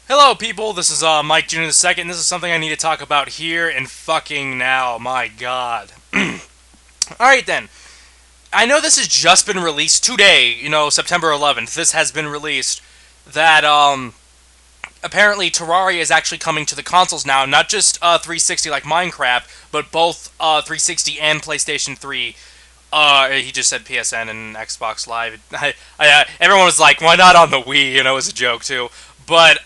Hello, people. This is Mike Jr. II. This is something I need to talk about here and fucking now. My God. All right, then. I know this has just been released today. September 11th. This has been released. That apparently Terraria is actually coming to the consoles now, not just 360 like Minecraft, but both 360 and PlayStation 3. He just said PSN and Xbox Live. Everyone was like, "Why not on the Wii?" It was a joke too. But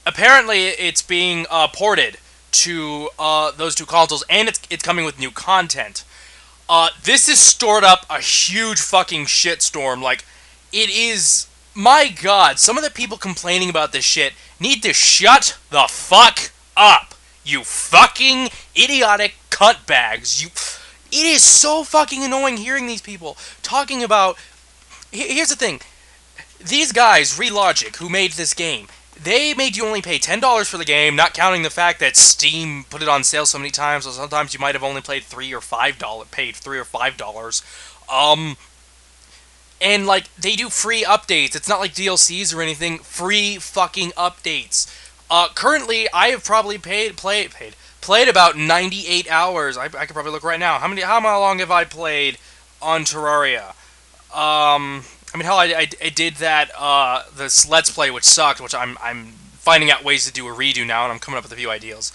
apparently it's being ported to those two consoles, and it's coming with new content. This has stored up a huge fucking shitstorm. Like, it is. My God, some of the people complaining about this shit need to shut the fuck up. You fucking idiotic cuntbags. It is so fucking annoying hearing these people talking about. Here's the thing. These guys, Relogic, who made this game, they made you only pay $10 for the game, not counting the fact that Steam put it on sale so many times, so sometimes you might have only paid $3 or $5. And like they do free updates. It's not like DLCs or anything. Free fucking updates. Currently, I have probably played about 98 hours. I could probably look right now. How long have I played on Terraria? I mean, hell, I did that this Let's Play, which sucked, which I'm finding out ways to do a redo now, and I'm coming up with a few ideas.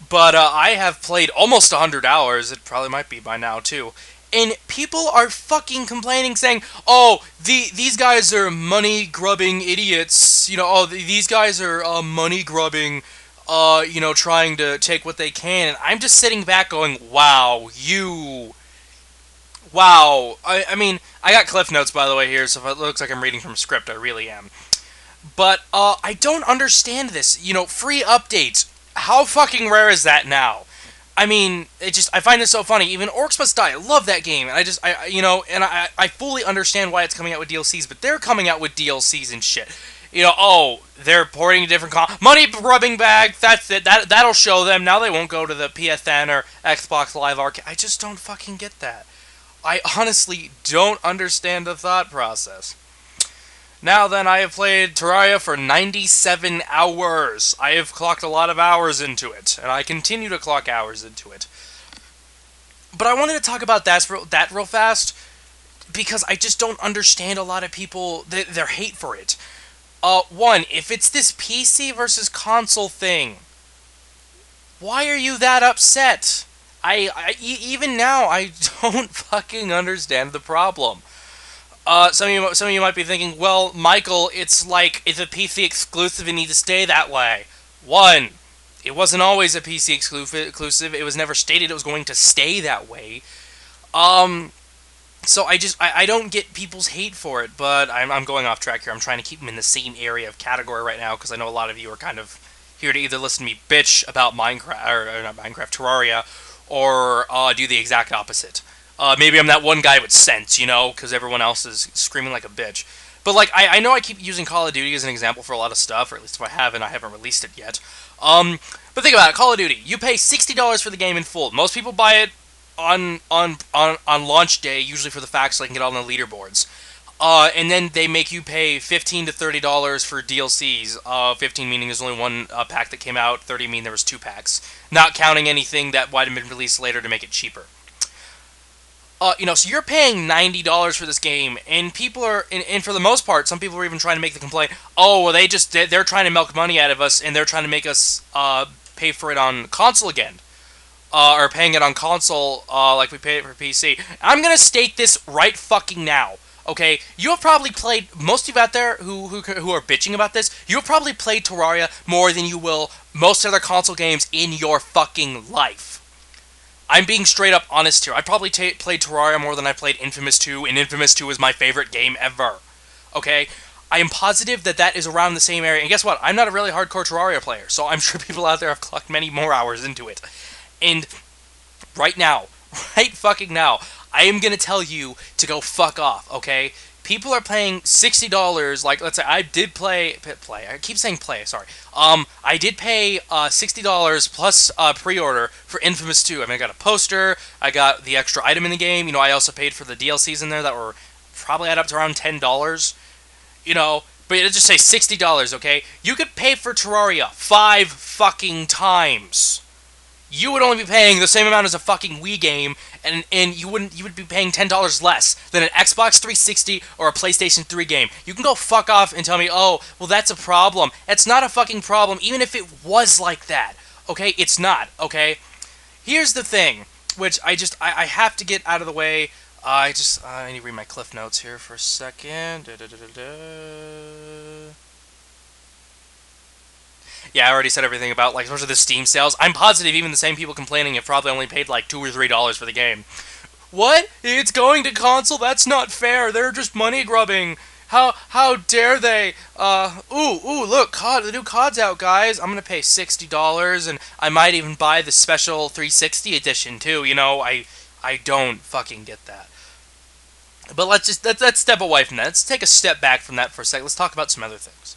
But I have played almost 100 hours. It probably might be by now too. And people are fucking complaining, saying, "Oh, these guys are money grubbing idiots. These guys are money grubbing. Trying to take what they can." And I'm just sitting back, going, "Wow, you." Wow. I mean, I got cliff notes, by the way, here, so if it looks like I'm reading from a script, I really am. But, I don't understand this. Free updates. How fucking rare is that now? I mean, I find it so funny. Even Orcs Must Die, I love that game. And I fully understand why it's coming out with DLCs, but they're coming out with DLCs and shit. They're porting a different money rubbing bag. That's it. That'll show them. Now they won't go to the PSN or Xbox Live Arcade. I just don't fucking get that. I honestly don't understand the thought process. Now then, I have played Terraria for 97 hours. I have clocked a lot of hours into it, and I continue to clock hours into it. But I wanted to talk about that real fast, because I just don't understand a lot of people, their hate for it. One, if it's this PC versus console thing, why are you that upset? Even now, I don't fucking understand the problem. Some of you might be thinking, well, Michael, it's a PC exclusive and needs to stay that way. One, it wasn't always a PC exclusive. It was never stated it was going to stay that way. So I don't get people's hate for it, but I'm going off track here. I'm trying to keep them in the same area of category right now, because I know a lot of you are kind of here to either listen to me bitch about Minecraft, or not Minecraft, Terraria, or do the exact opposite. Maybe I'm that one guy with sense, because everyone else is screaming like a bitch. But, I know I keep using Call of Duty as an example for a lot of stuff, or at least if I haven't released it yet. But think about it, Call of Duty. You pay $60 for the game in full. Most people buy it on launch day, usually for the fact so they can get on the leaderboards. And then they make you pay $15 to $30 for DLCs. 15 meaning there's only one pack that came out, 30 meaning there was 2 packs. Not counting anything that might have been released later to make it cheaper. So you're paying $90 for this game, and people are, and for the most part, some people are even trying to make the complaint, oh, well, they're trying to milk money out of us, and they're trying to make us pay for it on console again. Or paying it on console like we paid it for PC. I'm gonna state this right fucking now. Okay, you have probably played, most of you out there who are bitching about this, you have probably played Terraria more than you will most other console games in your fucking life. I'm being straight up honest here. I probably played Terraria more than I played Infamous 2, and Infamous 2 is my favorite game ever. Okay? I am positive that is around the same area, and guess what? I'm not a really hardcore Terraria player, so I'm sure people out there have clocked many more hours into it. And right now, right fucking now, I am going to tell you to go fuck off, okay? People are paying $60, like, let's say, I did play, I keep saying play, sorry. I did pay $60 plus pre-order for Infamous 2. I mean, I got a poster, I got the extra item in the game, I also paid for the DLCs in there that were probably add up to around $10. But let's just say $60, okay? You could pay for Terraria 5 fucking times. You would only be paying the same amount as a fucking Wii game, and you would be paying $10 less than an Xbox 360 or a PlayStation 3 game. You can go fuck off and tell me, oh, well, that's a problem. It's not a fucking problem, even if it was like that. Okay? It's not, okay? Here's the thing, which I have to get out of the way. I need to read my cliff notes here for a second. Yeah, I already said everything about, like, especially the Steam sales. I'm positive even the same people complaining have probably only paid, like, $2 or $3 for the game. What? It's going to console? That's not fair. They're just money grubbing. How dare they? Look, COD, the new COD's out, guys. I'm gonna pay $60, and I might even buy the special 360 edition, too. You know, I don't fucking get that. But let's step away from that. Let's take a step back from that for a second. Let's talk about some other things.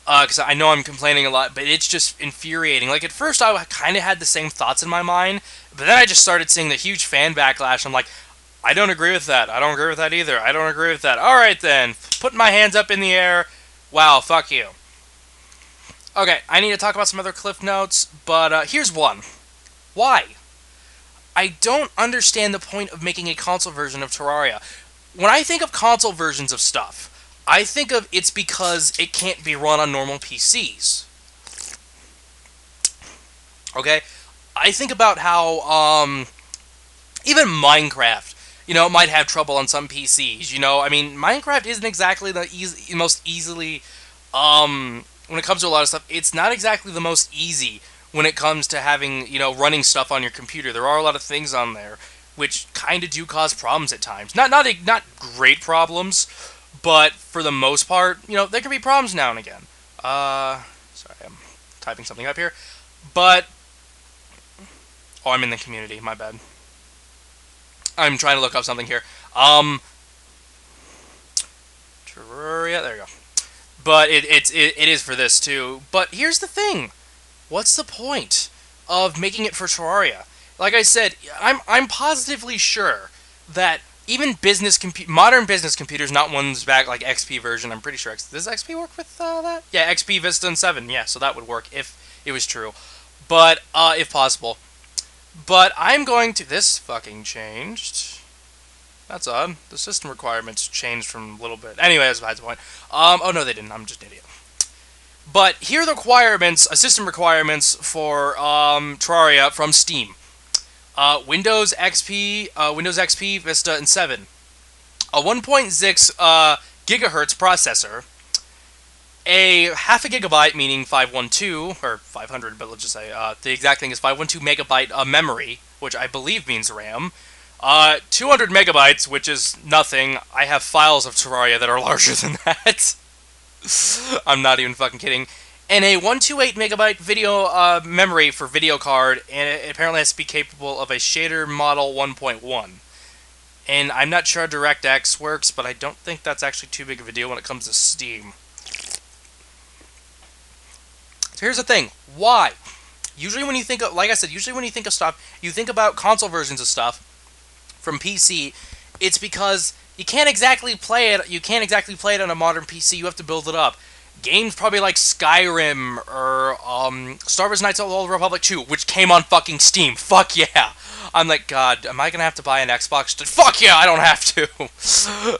Because I know I'm complaining a lot, but it's just infuriating. Like, at first I kind of had the same thoughts in my mind, but then I just started seeing the huge fan backlash. I'm like, I don't agree with that. I don't agree with that either. I don't agree with that. Alright then. Putting my hands up in the air. Wow, fuck you. Okay, I need to talk about some other cliff notes, but here's one. Why? I don't understand the point of making a console version of Terraria. When I think of console versions of stuff, I think of it's because it can't be run on normal PCs. Okay? I think about how, even Minecraft, you know, might have trouble on some PCs, you know? I mean, Minecraft isn't exactly the most easily, when it comes to a lot of stuff, it's not exactly the most easy when it comes to having, you know, running stuff on your computer. There are a lot of things on there which kind of do cause problems at times. Not great problems, but for the most part, you know, there can be problems now and again. Sorry, I'm typing something up here. But, oh, I'm in the community, my bad. I'm trying to look up something here. Terraria, there you go. But it is for this too. But here's the thing. What's the point of making it for Terraria? Like I said, I'm positively sure that even modern business computers, not ones back like XP version, I'm pretty sure. Does XP work with that? Yeah, XP, Vista, and 7. Yeah, so that would work if it was true. But, if possible. But I'm going to... This fucking changed. That's odd. The system requirements changed from a little bit. Anyway, that's besides the point. Oh, no, they didn't. I'm just an idiot. But here are the requirements, system requirements for Terraria from Steam. Windows XP, Vista, and 7. A 1.6 gigahertz processor. A half a gigabyte, meaning 512, or 500, but let's just say, the exact thing is 512 megabyte memory, which I believe means RAM. 200 megabytes, which is nothing. I have files of Terraria that are larger than that. I'm not even fucking kidding. And a 128 megabyte video memory for video card, and it apparently has to be capable of a shader model 1.1. And I'm not sure how DirectX works, but I don't think that's actually too big of a deal when it comes to Steam. So here's the thing. Why? Usually when you think of, like I said, usually when you think of stuff, you think about console versions of stuff from PC, it's because you can't exactly play it. You can't exactly play it on a modern PC. You have to build it up. Games probably like Skyrim or Star Wars Knights of the Old Republic 2, which came on fucking Steam. Fuck yeah! I'm like, God, am I gonna have to buy an Xbox? Fuck yeah, I don't have to.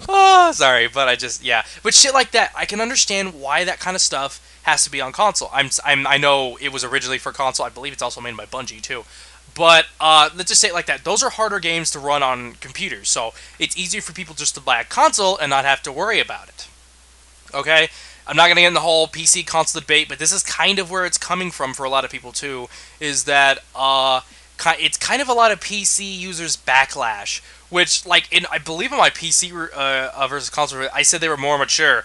Oh, sorry, but yeah. But shit like that, I can understand why that kind of stuff has to be on console. I know it was originally for console. I believe it's also made by Bungie too. But let's just say it like that. Those are harder games to run on computers, so it's easier for people just to buy a console and not have to worry about it. Okay? I'm not going to get in the whole PC console debate, but this is kind of where it's coming from for a lot of people too, is that it's kind of a lot of PC users' backlash, which, like, I believe in my PC versus console, I said they were more mature.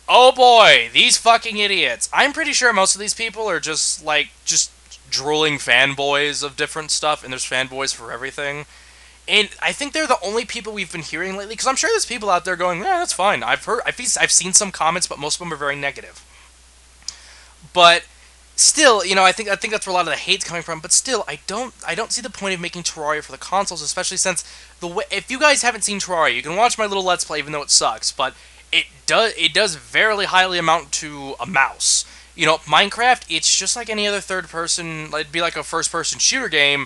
Oh boy, these fucking idiots. I'm pretty sure most of these people are just drooling fanboys of different stuff, and there's fanboys for everything. And I think they're the only people we've been hearing lately, because I'm sure there's people out there going, yeah, that's fine. I've seen some comments, but most of them are very negative. But still, you know, I think that's where a lot of the hate's coming from. But still, I don't see the point of making Terraria for the consoles, especially since if you guys haven't seen Terraria, you can watch my little Let's Play, even though it sucks. But it does very highly amount to a mouse. You know, Minecraft, it's just like any other third person, it'd be like a first person shooter game.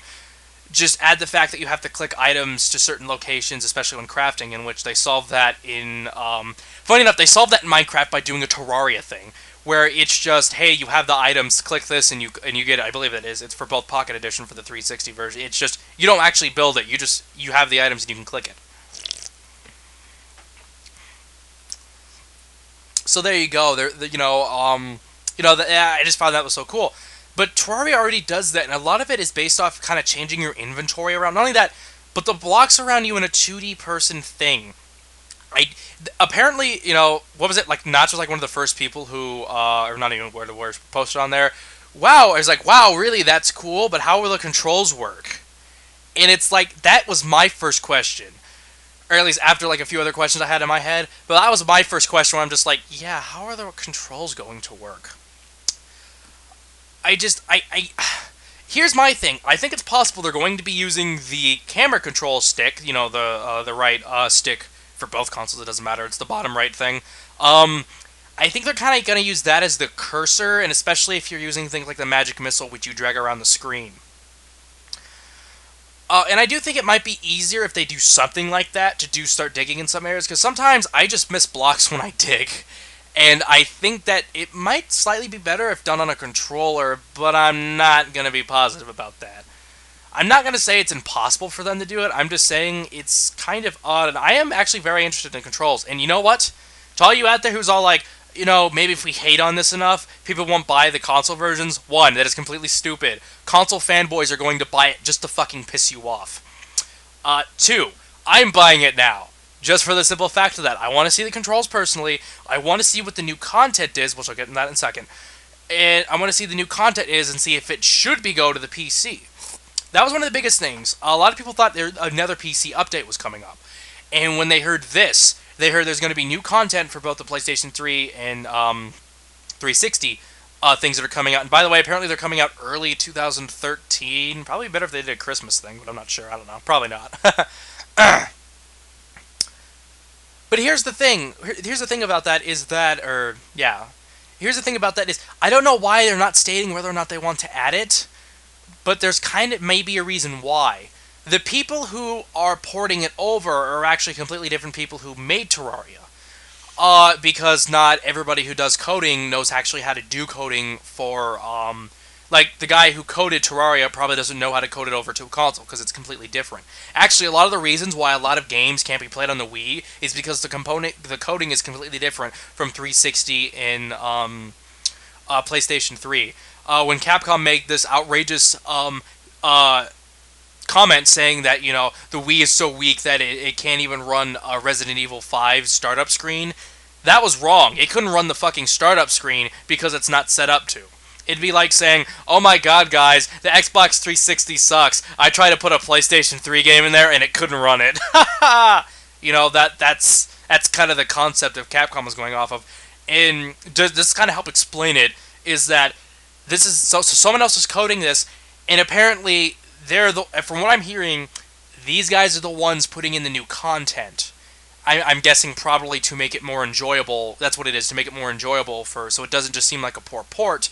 Just add the fact that you have to click items to certain locations, especially when crafting, in which they solve that in, funny enough, they solved that in Minecraft by doing a Terraria thing, where it's just, hey, you have the items, click this, and you get it. I believe it is. It's for both Pocket Edition for the 360 version. It's just, you don't actually build it, you have the items and you can click it. So there you go. I just found that was so cool. But Terraria already does that, and a lot of it is based off kind of changing your inventory around. Not only that, but the blocks around you in a 2D person thing. Apparently, what was it? Like, Notch was like one of the first people who, or not even where the words posted on there. Wow, I was like, wow, really, that's cool, but how will the controls work? And it's like, that was my first question. Or at least after like a few other questions I had in my head. But that was my first question where I'm just like, yeah, how are the controls going to work? Here's my thing. I think it's possible they're going to be using the camera control stick, the right stick for both consoles. It doesn't matter. It's the bottom right thing. I think they're kind of going to use that as the cursor, and especially if you're using things like the magic missile, which you drag around the screen. And I do think it might be easier if they do something like that to start digging in some areas, because sometimes I just miss blocks when I dig. And I think that it might slightly be better if done on a controller, but I'm not going to be positive about that. I'm not going to say it's impossible for them to do it, I'm just saying it's kind of odd, and I am actually very interested in controls. And you know what? To all you out there who's all like, maybe if we hate on this enough, people won't buy the console versions. One, that is completely stupid. Console fanboys are going to buy it just to fucking piss you off. Two, I'm buying it now. Just for the simple fact of that. I want to see the controls personally. I want to see what the new content is, which I'll get in that in a second. And I want to see the new content is and see if it should go to the PC. That was one of the biggest things. A lot of people thought another PC update was coming up. And when they heard this, they heard there's going to be new content for both the PlayStation 3 and 360 things that are coming out. And by the way, apparently they're coming out early 2013. Probably better if they did a Christmas thing, but I'm not sure. I don't know. Probably not. But here's the thing. Here's the thing about that is that, Here's the thing about that is, I don't know why they're not stating whether or not they want to add it, but there's kind of maybe a reason why. The people who are porting it over are actually completely different people who made Terraria. Because not everybody who does coding knows actually how to do coding for, like, the guy who coded Terraria probably doesn't know how to code it over to a console, because it's completely different. Actually, a lot of the reasons why a lot of games can't be played on the Wii is because the coding is completely different from 360 and PlayStation 3. When Capcom made this outrageous comment saying that, the Wii is so weak that it can't even run a Resident Evil 5 startup screen, that was wrong. It couldn't run the fucking startup screen because it's not set up to. It'd be like saying, oh my god, guys, the Xbox 360 sucks. I tried to put a PlayStation 3 game in there, and it couldn't run it. That's kind of the concept of Capcom was going off of. And just kind of help explain it, is that this is so someone else is coding this, and apparently, from what I'm hearing, these guys are the ones putting in the new content. I'm guessing probably to make it more enjoyable. That's what it is, to make it more enjoyable, so it doesn't just seem like a poor port,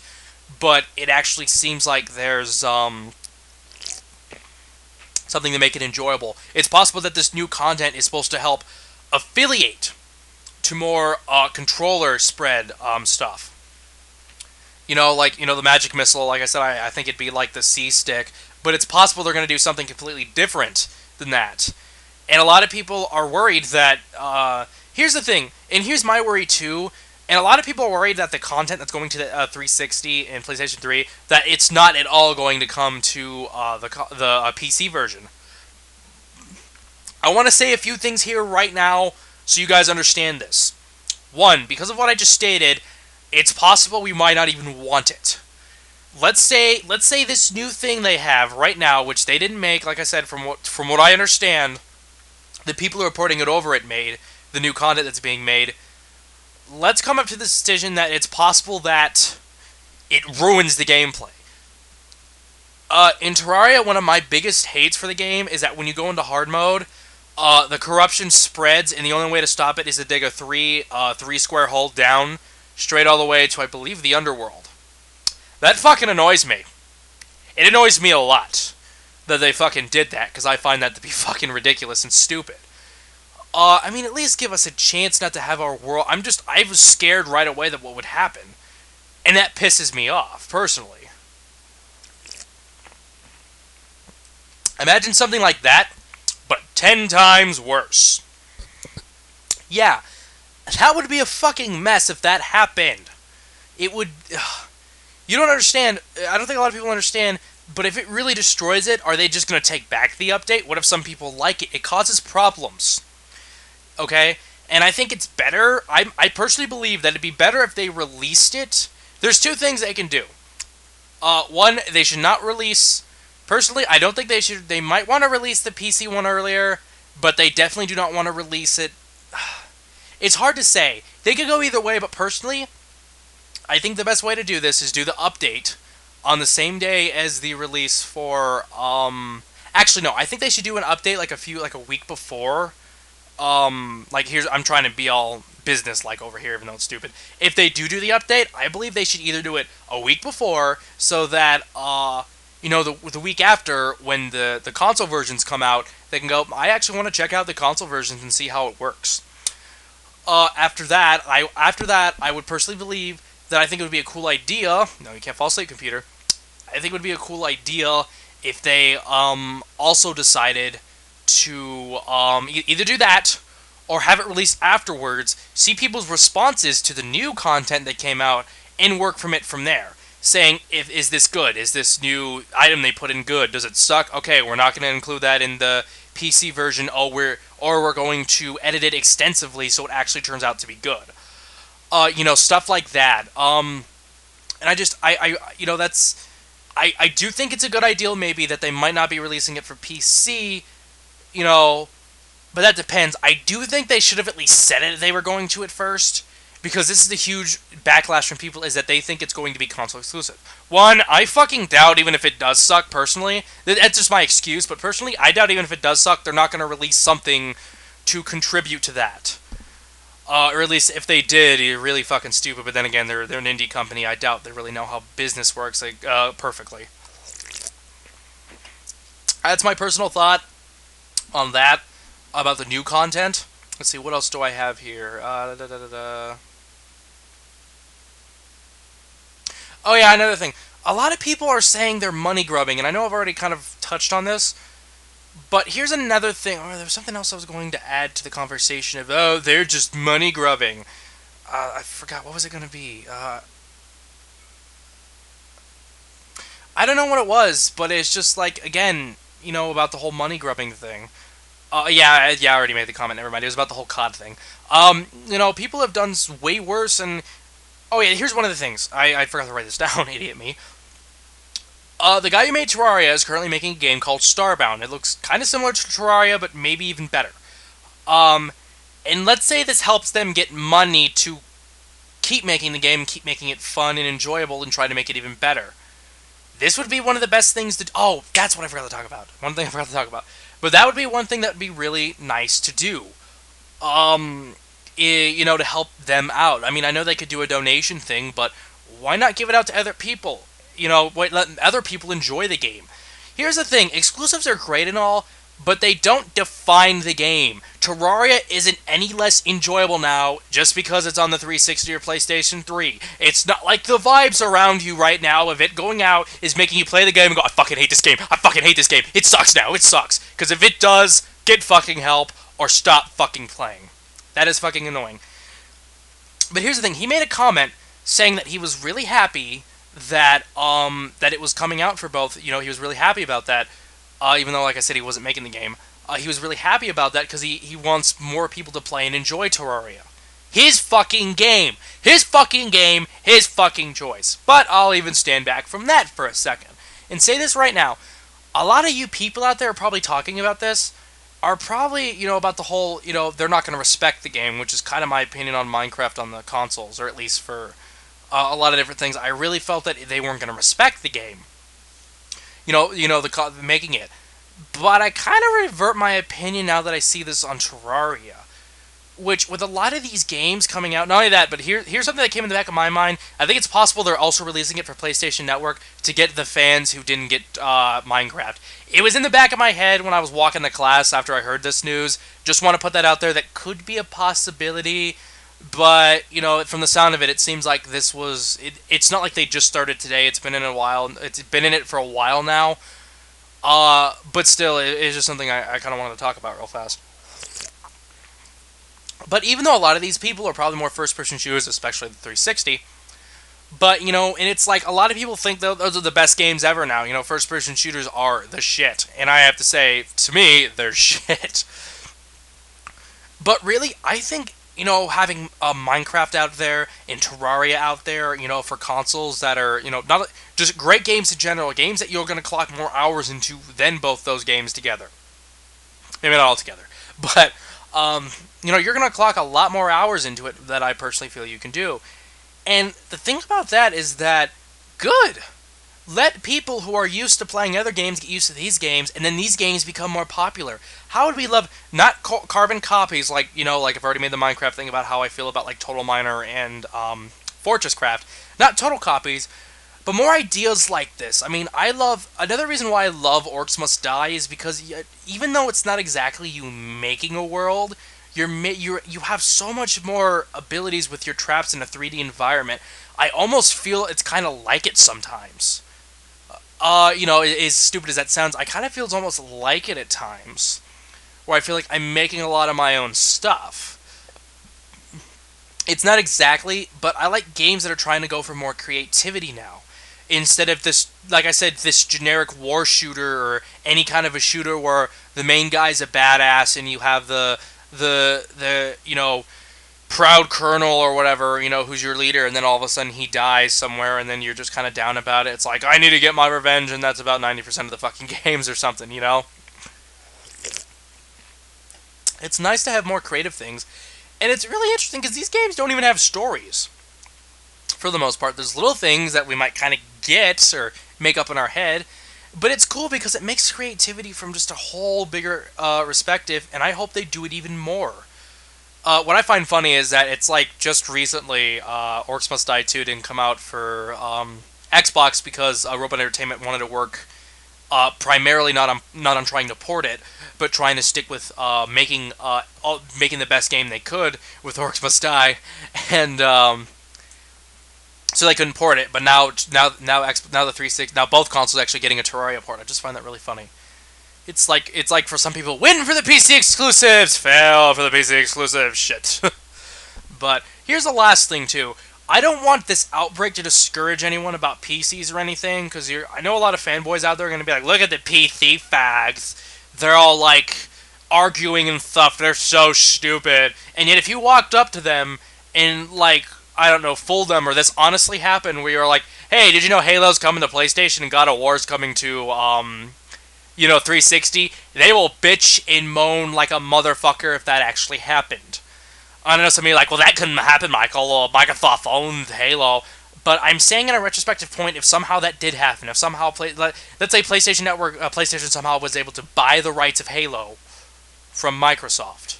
but it actually seems like there's something to make it enjoyable. It's possible that this new content is supposed to help affiliate to more controller spread stuff. The magic missile, like I said, I think it'd be like the C stick, but it's possible they're going to do something completely different than that. And a lot of people are worried that, here's the thing, and here's my worry too, and a lot of people are worried that the content that's going to the 360 and PlayStation 3, that it's not at all going to come to the PC version. I want to say a few things here right now so you guys understand this. One, because of what I just stated, it's possible we might not even want it. Let's say this new thing they have right now, which they didn't make, like I said, from what I understand, the people who are porting it over made, the new content that's being made, let's come up to the decision that it's possible that it ruins the gameplay. In Terraria, one of my biggest hates for the game is that when you go into hard mode, The corruption spreads, and the only way to stop it is to dig a three square hole down, straight all the way to, I believe, the underworld. That fucking annoys me. It annoys me a lot that they fucking did that, because I find that to be fucking ridiculous and stupid. I mean, at least give us a chance not to have our world... I was scared right away that what would happen. And that pisses me off, personally. Imagine something like that, but 10 times worse. Yeah, that would be a fucking mess if that happened. It would... You don't understand. I don't think a lot of people understand, but if it really destroys it, are they just going to take back the update? What if some people like it? It causes problems. Okay? And I think it's better. I personally believe that it'd be better if they released it. There's two things they can do. One, they should not release... Personally, I don't think they should... They might want to release the PC one earlier, but they definitely do not want to release it... It's hard to say. They could go either way, but personally, I think the best way to do this is do the update on the same day as the release for... Actually, no. I think they should do an update like a week before. I'm trying to be all business-like over here, even though it's stupid. If they do the update, I believe they should either do it a week before, so that, the week after, when the console versions come out, they can go, I actually want to check out the console versions and see how it works. After that, I would personally believe that I think it would be a cool idea. No, you can't fall asleep, computer. I think it would be a cool idea if they, also decided to either do that or have it released afterwards, see people's responses to the new content that came out, and work from it from there. Saying, is this good? Is this new item they put in good? Does it suck? Okay, we're not going to include that in the PC version. We're going to edit it extensively so it actually turns out to be good. Stuff like that. And I do think it's a good idea maybe that they might not be releasing it for PC, but that depends. I do think they should have at least said it they were going to at first, because this is the huge backlash from people, is that they think it's going to be console exclusive. One, I fucking doubt, even if it does suck, personally. That's just my excuse, but personally, I doubt even if it does suck, they're not going to release something to contribute to that. Or at least if they did, you're really fucking stupid, but then again, they're an indie company. I doubt they really know how business works perfectly. That's my personal thought on that, about the new content. Let's see, what else do I have here? Oh yeah, another thing. A lot of people are saying they're money grubbing, and I know I've already kind of touched on this, but here's another thing. Oh, there was something else I was going to add to the conversation of, they're just money grubbing. I forgot, what was it going to be? I don't know what it was, but it's just like, again, about the whole money grubbing thing. Yeah, I already made the comment, never mind. It was about the whole COD thing. People have done way worse, and... Oh, yeah, here's one of the things. I forgot to write this down, idiot me. The guy who made Terraria is currently making a game called Starbound. It looks kind of similar to Terraria, but maybe even better. And let's say this helps them get money to keep making the game, keep making it fun and enjoyable, and try to make it even better. This would be one of the best things to... Oh, that's what I forgot to talk about. One thing I forgot to talk about. But that would be one thing that would be really nice to do. To help them out. I mean, I know they could do a donation thing, but why not give it out to other people? Let other people enjoy the game. Here's the thing. Exclusives are great and all, but they don't define the game. Terraria isn't any less enjoyable now just because it's on the 360 or PlayStation 3. It's not like the vibes around you right now of it going out is making you play the game and go, I fucking hate this game. I fucking hate this game. It sucks now. It sucks. Because if it does, get fucking help or stop fucking playing. That is fucking annoying. But here's the thing. He made a comment saying that he was really happy that that it was coming out for both. He was really happy about that. Even though, like I said, he wasn't making the game. He was really happy about that because he wants more people to play and enjoy Terraria. His fucking game. His fucking game. His fucking choice. But I'll even stand back from that for a second. And say this right now. A lot of you people out there are probably talking about this. Are probably, about the whole, they're not going to respect the game, which is kind of my opinion on Minecraft on the consoles, or at least for a lot of different things. I really felt that they weren't going to respect the game. Making it. But I kind of revert my opinion now that I see this on Terraria. Which, with a lot of these games coming out, not only that, but here's something that came in the back of my mind. I think it's possible they're also releasing it for PlayStation Network to get the fans who didn't get Minecraft. It was in the back of my head when I was walking to class after I heard this news. Just want to put that out there. That could be a possibility. But, you know, from the sound of it, it seems like this was... It's not like they just started today. It's been in a while. It's been in it for a while now. But still, it's just something I kind of wanted to talk about real fast. But even though a lot of these people are probably more first-person shooters, especially the 360, but, you know, and it's like a lot of people think those are the best games ever now. You know, first-person shooters are the shit. And I have to say, to me, they're shit. But really, I think, you know, having Minecraft out there and Terraria out there, you know, for consoles that are, you know, not just great games in general, games that you're going to clock more hours into than both those games together. Maybe not all together. But... you know, you're going to clock a lot more hours into it that I personally feel you can do. And the thing about that is that, good. Let people who are used to playing other games get used to these games, and then these games become more popular. How would we love, not carbon copies, like, you know, like I've already made the Minecraft thing about how I feel about, like, Total Miner and Fortress Craft. Not total copies, but more ideas like this. I mean, another reason why I love Orcs Must Die is because even though it's not exactly you making a world, you have so much more abilities with your traps in a 3D environment. I almost feel it's kind of like it sometimes. You know, as stupid as that sounds, I kind of feel it's almost like it at times. Where I feel like I'm making a lot of my own stuff. It's not exactly, but I like games that are trying to go for more creativity now. Instead of this, like I said, this generic war shooter or any kind of a shooter where the main guy's a badass and you have the you know, proud colonel or whatever, you know, who's your leader, and then all of a sudden he dies somewhere and then you're just kind of down about it. It's like, I need to get my revenge, and that's about 90% of the fucking games or something, you know? It's nice to have more creative things, and it's really interesting because these games don't even have stories. For the most part, there's little things that we might kind of get or make up in our head, but it's cool because it makes creativity from just a whole bigger perspective, and I hope they do it even more. What I find funny is that it's like just recently Orcs Must Die 2 didn't come out for Xbox because Robot Entertainment wanted to work primarily not on trying to port it, but trying to stick with making the best game they could with Orcs Must Die, and so they couldn't port it. But now the 360, now both consoles actually getting a Terraria port. I just find that really funny. It's like for some people, win for the PC exclusives, fail for the PC exclusives, shit. But here's the last thing too. I don't want this outbreak to discourage anyone about PCs or anything, because I know a lot of fanboys out there are going to be like, look at the PC fags. They're all like arguing and stuff. They're so stupid. And yet if you walked up to them and like, I don't know, fooled them, or this honestly happened where you're like, hey, did you know Halo's coming to PlayStation and God of War's coming to, you know, 360? They will bitch and moan like a motherfucker if that actually happened. I know somebody like, well, that couldn't happen, Michael. Microsoft owned Halo. But I'm saying in a retrospective point, if somehow that did happen, if somehow, let's say PlayStation Network, PlayStation somehow was able to buy the rights of Halo from Microsoft,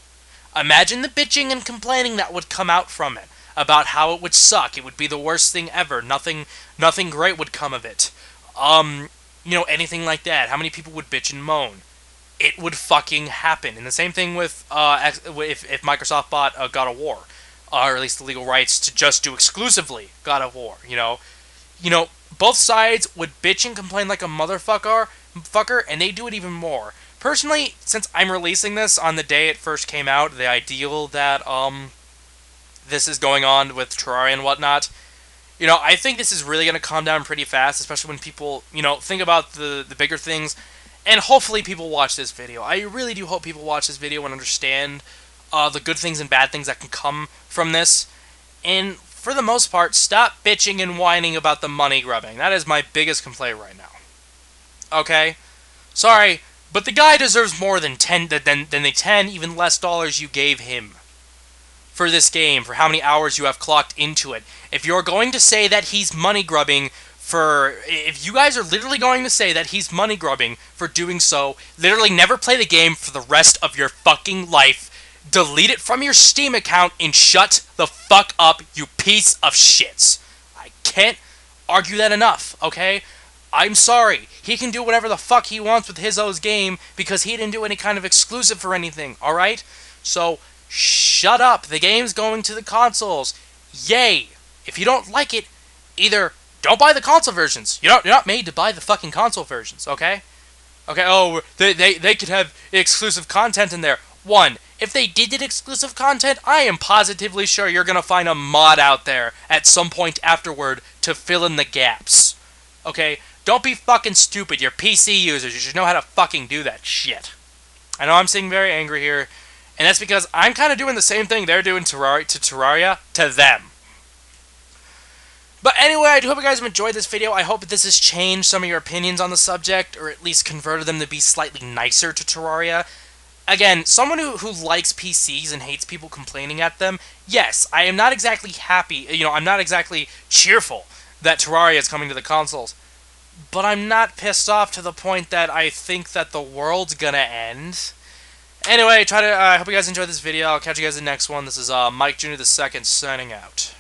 imagine the bitching and complaining that would come out from it about how it would suck. It would be the worst thing ever. Nothing great would come of it. You know, anything like that. How many people would bitch and moan? It would fucking happen. And the same thing with if Microsoft bought God of War, or at least the legal rights to just do exclusively God of War. You know, both sides would bitch and complain like a motherfucker, and they do it even more. Personally, since I'm releasing this on the day it first came out, the ideal that this is going on with Terraria and whatnot, you know, I think this is really going to calm down pretty fast, especially when people, you know, think about the bigger things. And hopefully people watch this video. I really do hope people watch this video and understand the good things and bad things that can come from this. And for the most part, stop bitching and whining about the money grubbing. That is my biggest complaint right now. Okay? Sorry, but the guy deserves more than the 10, even less dollars you gave him for this game, for how many hours you have clocked into it. If you're going to say that he's money grubbing if you guys are literally going to say that he's money grubbing for doing so, literally never play the game for the rest of your fucking life. Delete it from your Steam account and shut the fuck up, you piece of shit. I can't argue that enough, okay? I'm sorry. He can do whatever the fuck he wants with his own game because he didn't do any kind of exclusive for anything, alright? So, shut up. The game's going to the consoles. Yay. If you don't like it, either don't buy the console versions. You're not made to buy the fucking console versions, okay? Okay, oh, they could have exclusive content in there. One, if they did exclusive content, I am positively sure you're going to find a mod out there at some point afterward to fill in the gaps. Okay? Don't be fucking stupid. You're PC users. You should know how to fucking do that shit. I know I'm seeming very angry here, and that's because I'm kind of doing the same thing they're doing to Terraria to them. But anyway, I do hope you guys have enjoyed this video. I hope this has changed some of your opinions on the subject, or at least converted them to be slightly nicer to Terraria. Again, someone who likes PCs and hates people complaining at them, yes, I am not exactly happy, I'm not exactly cheerful that Terraria is coming to the consoles. But I'm not pissed off to the point that I think that the world's gonna end. Anyway, I hope you guys enjoyed this video. I'll catch you guys in the next one. This is Mike Jr. II signing out.